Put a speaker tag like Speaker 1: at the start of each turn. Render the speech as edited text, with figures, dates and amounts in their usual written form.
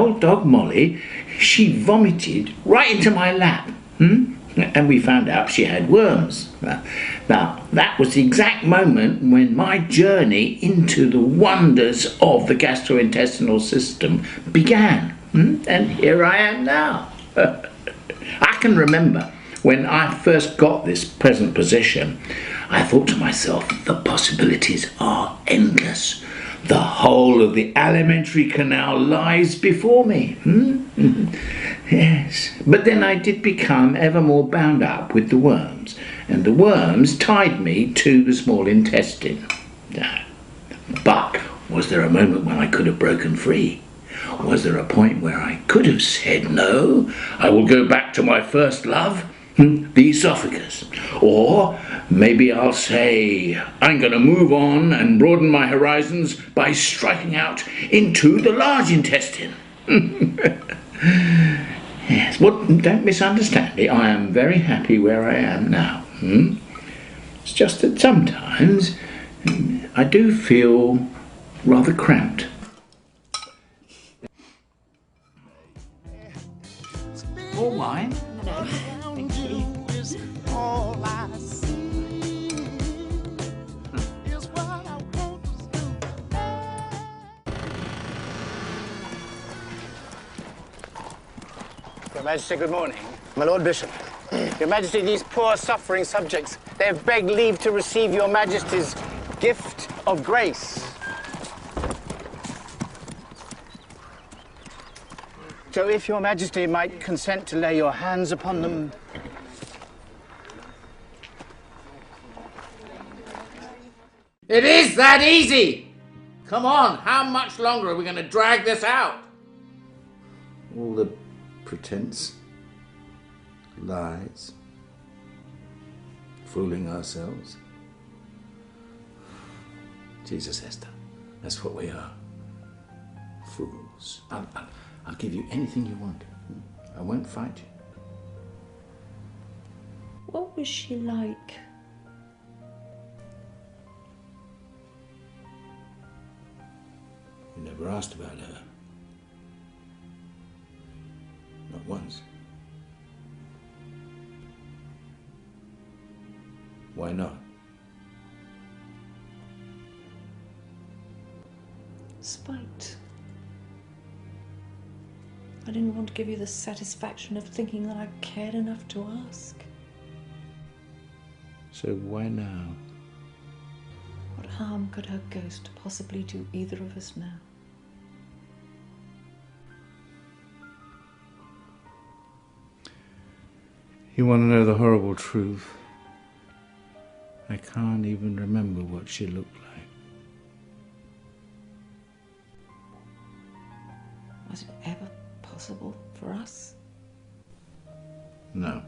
Speaker 1: old dog Molly, she vomited right into my lap. And we found out she had worms. Now, that was the exact moment when my journey into the wonders of the gastrointestinal system began. And here I am now. I can remember when I first got this present position, I thought to myself, the possibilities are endless. The whole of the alimentary canal lies before me. Yes, but then I did become ever more bound up with the worms, and the worms tied me to the small intestine. But was there a moment when I could have broken free? Was there a point where I could have said, no, I will go back to my first love, the esophagus? Or maybe I'll say, I'm going to move on and broaden my horizons by striking out into the large intestine. Yes, well, don't misunderstand me. I am very happy where I am now. It's just that sometimes I do feel rather cramped. All wine?
Speaker 2: No, thank you.
Speaker 3: Your Majesty, good morning.
Speaker 4: My Lord Bishop.
Speaker 3: Your Majesty, these poor suffering subjects, they have begged leave to receive Your Majesty's gift of grace. So if Your Majesty might consent to lay your hands upon them.
Speaker 1: It is that easy! Come on, how much longer are we going to drag this out?
Speaker 5: All the pretense, lies, fooling ourselves. Jesus, Esther, that's what we are. Fools. I'll give you anything you want. I won't fight you.
Speaker 2: What was she like?
Speaker 5: You never asked about her. Not once. Why not?
Speaker 2: Spite. I didn't want to give you the satisfaction of thinking that I cared enough to ask.
Speaker 5: So why now?
Speaker 2: What harm could her ghost possibly do either of us now?
Speaker 5: You want to know the horrible truth? I can't even remember what she looked like.
Speaker 2: Was it ever possible for us?
Speaker 5: No.